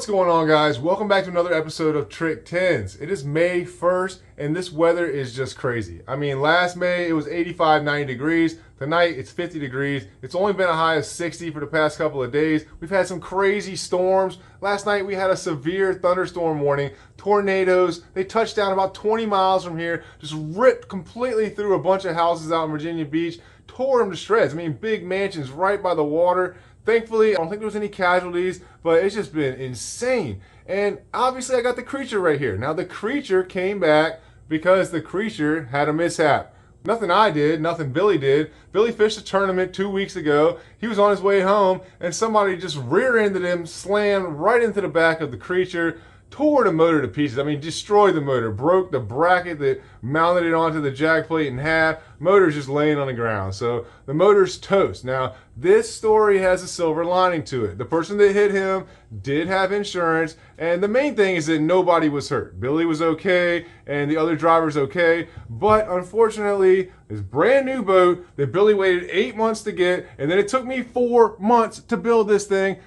What's going on, guys? Welcome back to another episode of Trick 10s. It is May 1st and this weather is just crazy. I mean, last May it was 85, 90 degrees. Tonight it's 50 degrees. It's only been a high of 60 for the past couple of days. We've had some crazy storms. Last night we had a severe thunderstorm warning. Tornadoes, they touched down about 20 miles from here, just ripped completely through a bunch of houses out in Virginia Beach, tore them to shreds. I mean, big mansions right by the water. Thankfully, I don't think there was any casualties, but it's just been insane. And obviously I got the creature right here. Now the creature came back because the creature had a mishap. Nothing I did, nothing Billy did. Billy fished a tournament 2 weeks ago. He was on his way home and somebody just rear-ended him, slammed right into the back of the creature, tore the motor to pieces. I mean, destroyed the motor, broke the bracket that mounted it onto the jack plate in half. Motor's just laying on the ground. So the motor's toast. Now, this story has a silver lining to it. The person that hit him did have insurance, and the main thing is that nobody was hurt. Billy was okay, and the other driver's okay, but unfortunately, this brand new boat that Billy waited 8 months to get, and then it took me 4 months to build this thing,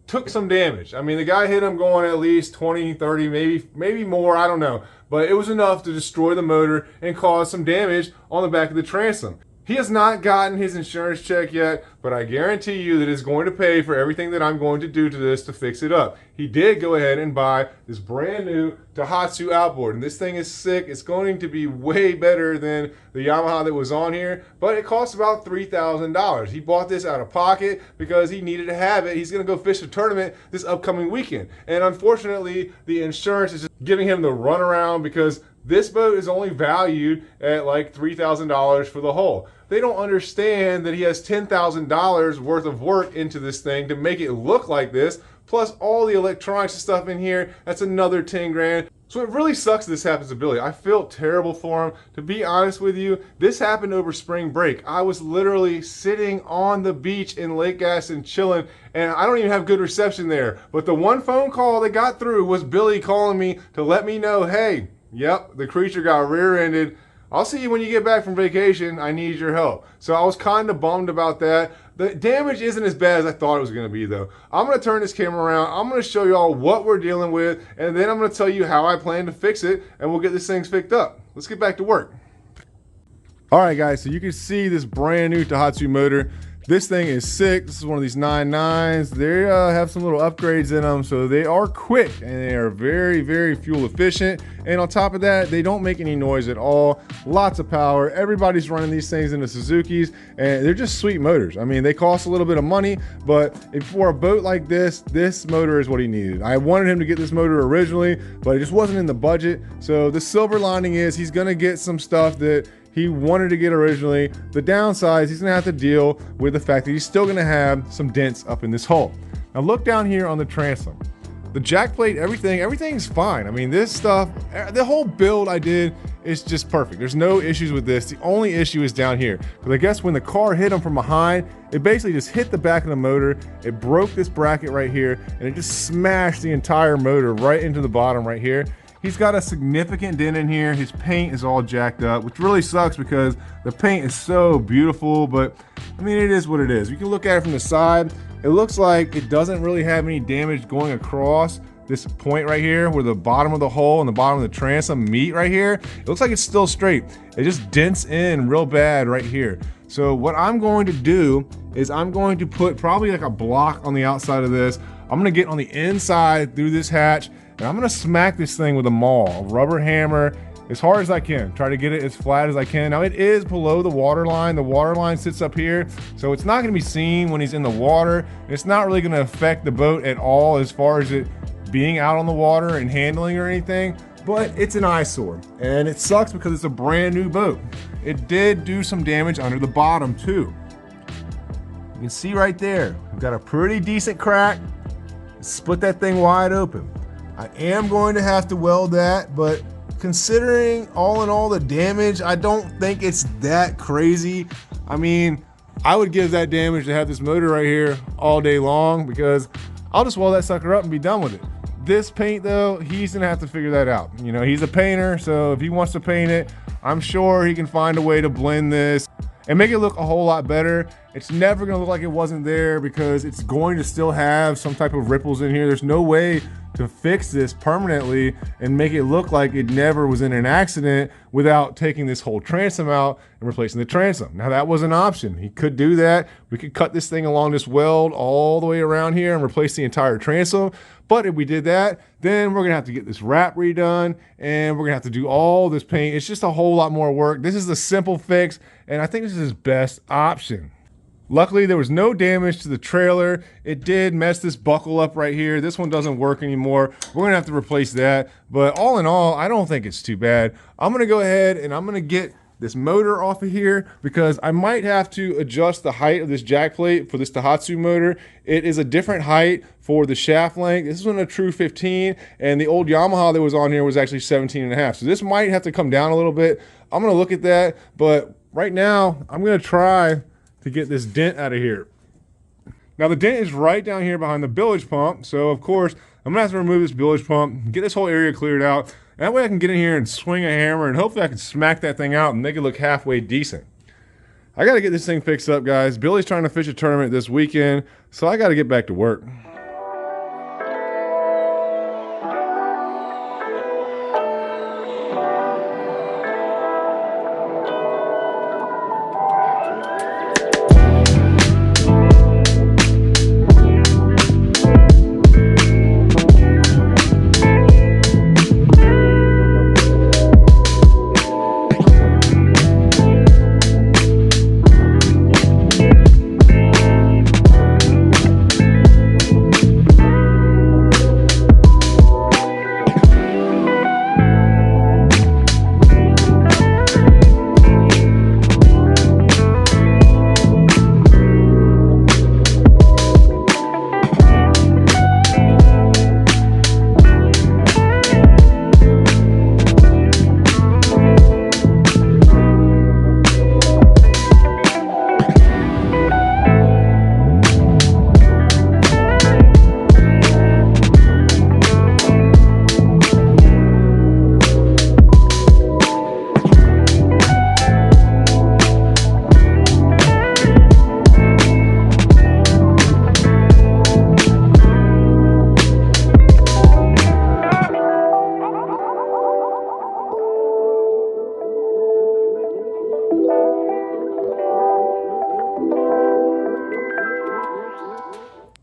took some damage. I mean, the guy hit him going at least 20, 30, maybe more, I don't know. But it was enough to destroy the motor and cause some damage on the back of the transom. He has not gotten his insurance check yet, but I guarantee you that it's going to pay for everything that I'm going to do to this to fix it up. He did go ahead and buy this brand new Daihatsu outboard, and this thing is sick. It's going to be way better than the Yamaha that was on here, but it costs about $3,000. He bought this out of pocket because he needed to have it. He's going to go fish a tournament this upcoming weekend, and unfortunately, the insurance is just giving him the runaround because this boat is only valued at like $3,000 for the hull. They don't understand that he has $10,000 worth of work into this thing to make it look like this, plus all the electronics and stuff in here. That's another 10 grand. So it really sucks this happens to Billy. I feel terrible for him. To be honest with you, this happened over spring break. I was literally sitting on the beach in Lake Gaston chilling, and I don't even have good reception there. But the one phone call that got through was Billy calling me to let me know, hey, yep, the creature got rear-ended. I'll see you when you get back from vacation. I need your help. So I was kind of bummed about that. The damage isn't as bad as I thought it was going to be, though. I'm going to turn this camera around. I'm going to show you all what we're dealing with, and then I'm going to tell you how I plan to fix it, and we'll get this thing fixed up. Let's get back to work. All right, guys, so you can see this brand new Daihatsu motor. This thing is sick. This is one of these 9.9s. They have some little upgrades in them, so they are quick and they are very, very fuel efficient. And on top of that, they don't make any noise at all. Lots of power. Everybody's running these things in the Suzukis, and they're just sweet motors. I mean, they cost a little bit of money, but for a boat like this, this motor is what he needed. I wanted him to get this motor originally, but it just wasn't in the budget. So the silver lining is he's gonna get some stuff that he wanted to get originally. The downside is he's gonna have to deal with the fact that he's still gonna have some dents up in this hull. Now look down here on the transom. The jack plate, everything's fine. I mean, this stuff, the whole build I did is just perfect. There's no issues with this. The only issue is down here. Because I guess when the car hit him from behind, it basically just hit the back of the motor. It broke this bracket right here, and it just smashed the entire motor right into the bottom right here. He's got a significant dent in here. His paint is all jacked up, which really sucks because the paint is so beautiful, but I mean, it is what it is. You can look at it from the side. It looks like it doesn't really have any damage going across this point right here where the bottom of the hull and the bottom of the transom meet right here. It looks like it's still straight. It just dents in real bad right here. So what I'm going to do is I'm going to put probably like a block on the outside of this. I'm gonna get on the inside through this hatch, and I'm gonna smack this thing with a maul, a rubber hammer, as hard as I can. Try to get it as flat as I can. Now it is below the water line. The water line sits up here, so it's not gonna be seen when he's in the water. It's not really gonna affect the boat at all as far as it being out on the water and handling or anything, but it's an eyesore. And it sucks because it's a brand new boat. It did do some damage under the bottom too. You can see right there, we've got a pretty decent crack. Split that thing wide open. I am going to have to weld that, but considering all in all the damage, I don't think it's that crazy. I mean, I would give that damage to have this motor right here all day long because I'll just weld that sucker up and be done with it. This paint though, he's gonna have to figure that out. You know, he's a painter, so if he wants to paint it, I'm sure he can find a way to blend this and make it look a whole lot better. It's never gonna look like it wasn't there because it's going to still have some type of ripples in here. There's no way to fix this permanently and make it look like it never was in an accident without taking this whole transom out and replacing the transom. Now that was an option. He could do that. We could cut this thing along this weld all the way around here and replace the entire transom. But if we did that, then we're gonna have to get this wrap redone and we're gonna have to do all this paint. It's just a whole lot more work. This is the simple fix, and I think this is his best option. Luckily, there was no damage to the trailer. It did mess this buckle up right here. This one doesn't work anymore. We're gonna have to replace that. But all in all, I don't think it's too bad. I'm gonna go ahead and I'm gonna get this motor off of here because I might have to adjust the height of this jack plate for this Daihatsu motor. It is a different height for the shaft length. This is on a true 15, and the old Yamaha that was on here was actually 17.5. So this might have to come down a little bit. I'm gonna look at that, but right now, I'm gonna try to get this dent out of here. Now the dent is right down here behind the bilge pump, so of course I'm gonna have to remove this bilge pump, get this whole area cleared out. That way I can get in here and swing a hammer and hopefully I can smack that thing out and make it look halfway decent. I gotta get this thing fixed up, guys. Billy's trying to fish a tournament this weekend, so I gotta get back to work.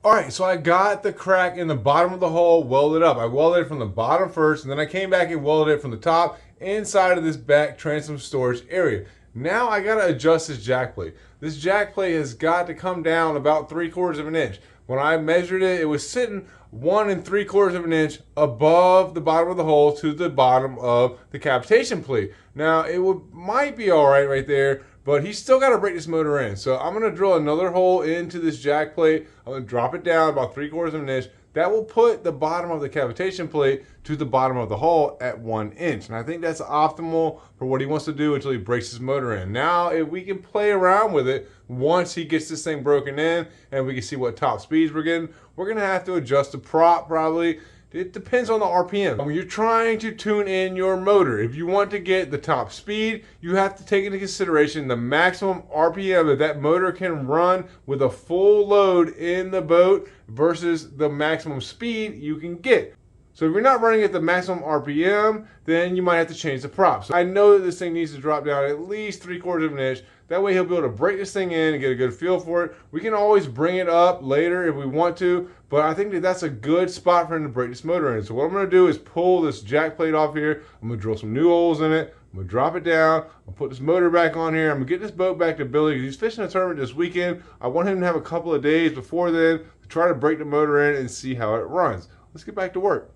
All right, so I got the crack in the bottom of the hole welded up. I welded it from the bottom first, and then I came back and welded it from the top inside of this back transom storage area. Now I gotta adjust this jack plate. This jack plate has got to come down about 3/4 of an inch. When I measured it, it was sitting 1 3/4 of an inch above the bottom of the hole to the bottom of the cavitation plate. Now it might be all right there, but he's still got to break this motor in. So I'm going to drill another hole into this jack plate. I'm going to drop it down about 3/4 of an inch. That will put the bottom of the cavitation plate to the bottom of the hull at 1 inch. And I think that's optimal for what he wants to do until he breaks his motor in. Now, if we can play around with it, once he gets this thing broken in and we can see what top speeds we're getting, we're going to have to adjust the prop probably. It depends on the RPM. When you're trying to tune in your motor, if you want to get the top speed, you have to take into consideration the maximum RPM that motor can run with a full load in the boat versus the maximum speed you can get. So if you're not running at the maximum RPM, then you might have to change the prop. So I know that this thing needs to drop down at least 3/4 of an inch. That way he'll be able to break this thing in and get a good feel for it. We can always bring it up later if we want to, but I think that that's a good spot for him to break this motor in. So what I'm gonna do is pull this jack plate off here. I'm gonna drill some new holes in it. I'm gonna drop it down. I'll put this motor back on here. I'm gonna get this boat back to Billy because he's fishing a tournament this weekend. I want him to have a couple of days before then to try to break the motor in and see how it runs. Let's get back to work.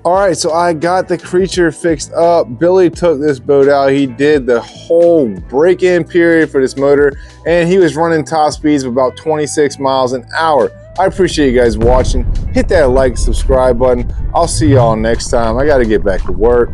All right, so I got the creature fixed up. Billy took this boat out. He did the whole break-in period for this motor, and he was running top speeds of about 26 miles an hour. I appreciate you guys watching. Hit that like, subscribe button. I'll see y'all next time. I got to get back to work.